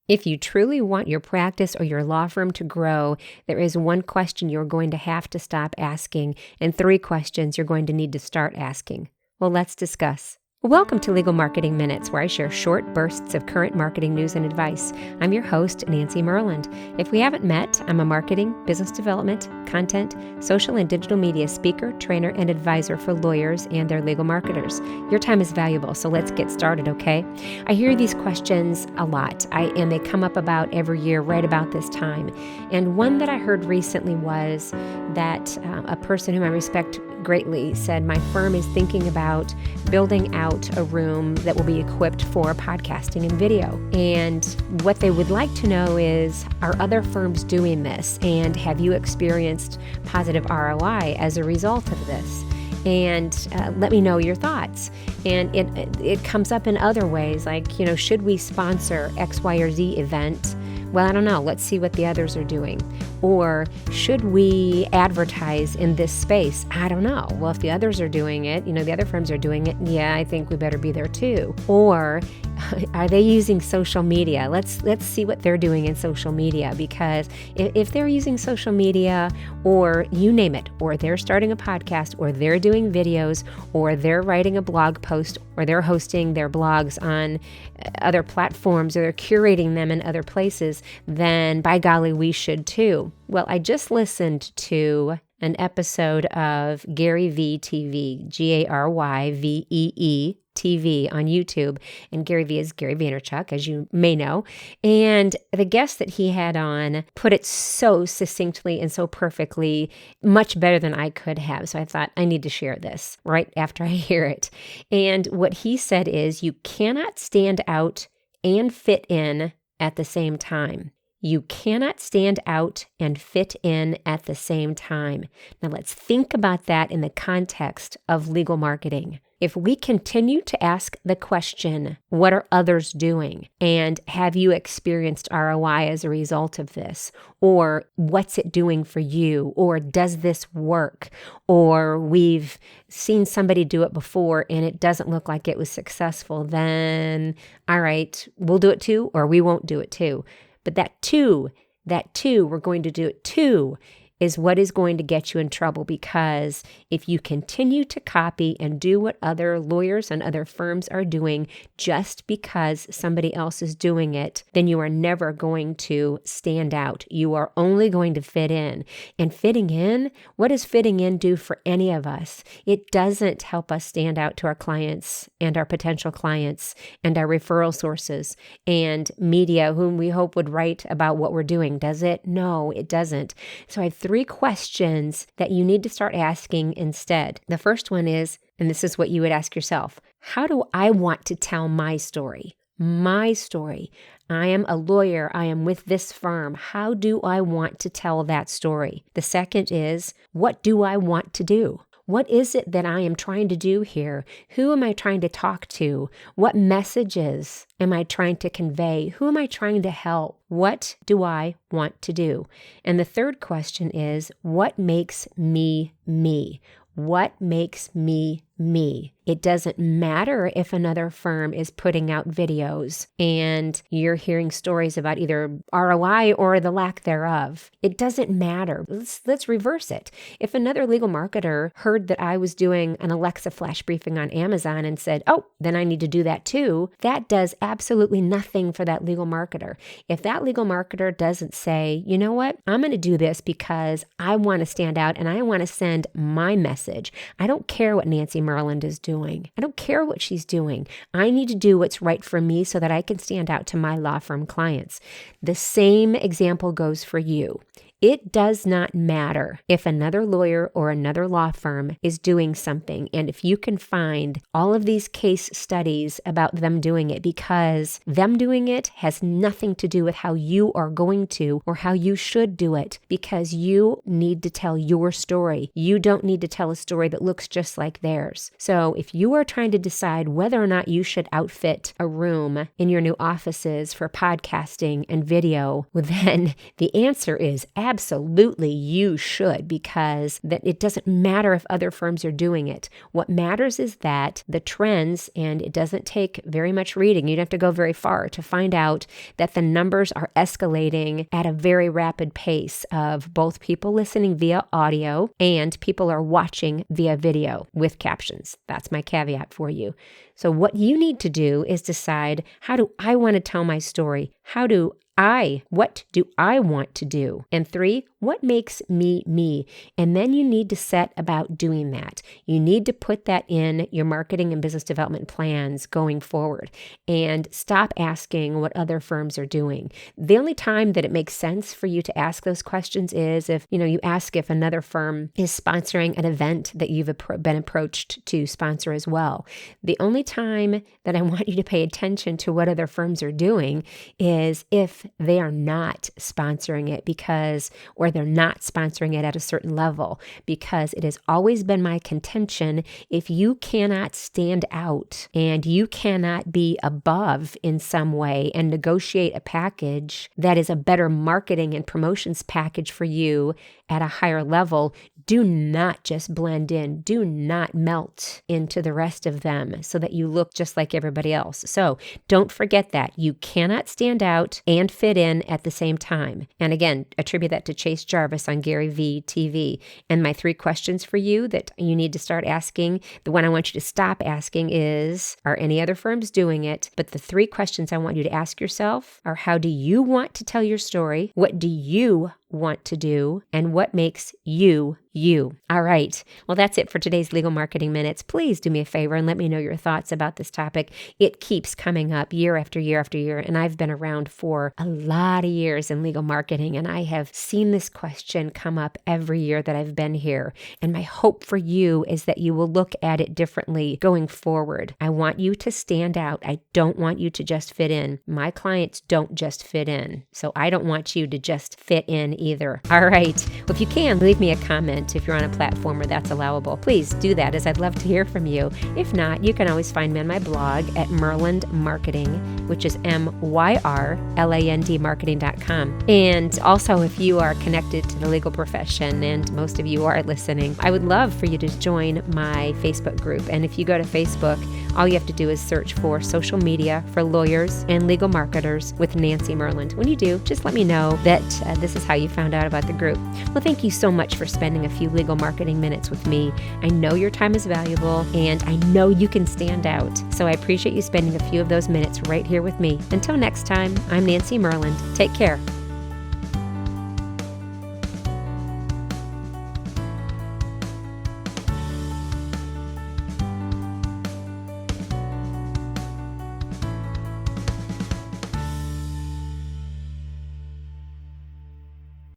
If you truly want your practice or your law firm to grow, there is one question you're going to have to stop asking and 3 questions you're going to need to start asking. Well, let's discuss. Welcome to Legal Marketing Minutes, where I share short bursts of current marketing news and advice. I'm your host, Nancy Myrland. If we haven't met, I'm a marketing, business development, content, social and digital media speaker, trainer, and advisor for lawyers and their legal marketers. Your time is valuable, so let's get started, okay? I hear these questions a lot, and they come up about every year right about this time. And one that I heard recently was that a person whom I respect greatly said, my firm is thinking about building out a room that will be equipped for podcasting and video. And what they would like to know is, are other firms doing this? And have you experienced positive ROI as a result of this? And let me know your thoughts. And it comes up in other ways, like, should we sponsor X, Y, or Z event? Well, I don't know. Let's see what the others are doing. Or should we advertise in this space? I don't know. Well, if the others are doing it, the other firms are doing it, yeah, I think we better be there too. Or are they using social media? Let's see what they're doing in social media, because if they're using social media, or you name it, or they're starting a podcast, or they're doing videos, or they're writing a blog post, or they're hosting their blogs on other platforms, or they're curating them in other places, then by golly, we should too. Well, I just listened to an episode of Gary V TV, GaryVee TV on YouTube, and Gary V is Gary Vaynerchuk, as you may know, and the guest that he had on put it so succinctly and so perfectly, much better than I could have, so I thought I need to share this right after I hear it. And what he said is, you cannot stand out and fit in at the same time. You cannot stand out and fit in at the same time. Now let's think about that in the context of legal marketing. If we continue to ask the question, what are others doing? And have you experienced ROI as a result of this? Or what's it doing for you? Or does this work? Or we've seen somebody do it before and it doesn't look like it was successful, then all right, we'll do it too, or we won't do it too. But that too, we're going to do it too, is what is going to get you in trouble, because if you continue to copy and do what other lawyers and other firms are doing just because somebody else is doing it, then you are never going to stand out. You are only going to fit in. And fitting in, what does fitting in do for any of us? It doesn't help us stand out to our clients and our potential clients and our referral sources and media whom we hope would write about what we're doing. Does it? No, it doesn't. So I have 3 questions that you need to start asking instead. The first one is, and this is what you would ask yourself, how do I want to tell my story? My story. I am a lawyer. I am with this firm. How do I want to tell that story? The second is, what do I want to do? What is it that I am trying to do here? Who am I trying to talk to? What messages am I trying to convey? Who am I trying to help? What do I want to do? And the third question is, what makes me me? What makes me me? It doesn't matter if another firm is putting out videos and you're hearing stories about either ROI or the lack thereof. It doesn't matter. Let's reverse it. If another legal marketer heard that I was doing an Alexa flash briefing on Amazon and said, oh, then I need to do that too, that does absolutely nothing for that legal marketer. If that legal marketer doesn't say, you know what, I'm going to do this because I want to stand out and I want to send my message. I don't care what Nancy Myrland is doing. I don't care what she's doing. I need to do what's right for me so that I can stand out to my law firm clients. The same example goes for you. It does not matter if another lawyer or another law firm is doing something, and if you can find all of these case studies about them doing it, because them doing it has nothing to do with how you are going to or how you should do it, because you need to tell your story. You don't need to tell a story that looks just like theirs. So if you are trying to decide whether or not you should outfit a room in your new offices for podcasting and video, well, then the answer is absolutely absolutely you should, because that it doesn't matter if other firms are doing it. What matters is that the trends, and it doesn't take very much reading, you don't have to go very far to find out that the numbers are escalating at a very rapid pace of both people listening via audio and people are watching via video with captions. That's my caveat for you. So what you need to do is decide, how do I want to tell my story? What do I want to do? And 3, what makes me me? And then you need to set about doing that. You need to put that in your marketing and business development plans going forward, and stop asking what other firms are doing. The only time that it makes sense for you to ask those questions is if, you ask if another firm is sponsoring an event that you've been approached to sponsor as well. The only time that I want you to pay attention to what other firms are doing is if they are not sponsoring it or they're not sponsoring it at a certain level, because it has always been my contention, if you cannot stand out and you cannot be above in some way and negotiate a package that is a better marketing and promotions package for you at a higher level, do not just blend in. Do not melt into the rest of them so that you look just like everybody else. So don't forget that. You cannot stand out and fit in at the same time. And again, attribute that to Chase Jarvis on Gary V TV. And my 3 questions for you that you need to start asking, the one I want you to stop asking is, are any other firms doing it? But the 3 questions I want you to ask yourself are, how do you want to tell your story? What do you want to do? And what makes you you? All right. Well, that's it for today's Legal Marketing Minutes. Please do me a favor and let me know your thoughts about this topic. It keeps coming up year after year after year, and I've been around for a lot of years in legal marketing, and I have seen this question come up every year that I've been here. And my hope for you is that you will look at it differently going forward. I want you to stand out. I don't want you to just fit in. My clients don't just fit in, so I don't want you to just fit in either. All right. Well, if you can, leave me a comment if you're on a platform where that's allowable. Please do that, as I'd love to hear from you. If not, you can always find me on my blog at Myrland Marketing, which is MYRLAND marketing.com. And also, if you are connected to the legal profession, and most of you are listening, I would love for you to join my Facebook group. And if you go to Facebook, all you have to do is search for Social Media for Lawyers and Legal Marketers with Nancy Myrland. When you do, just let me know that this is how you found out about the group. Well, thank you so much for spending a few legal marketing minutes with me. I know your time is valuable, and I know you can stand out. So I appreciate you spending a few of those minutes right here with me. Until next time, I'm Nancy Myrland. Take care.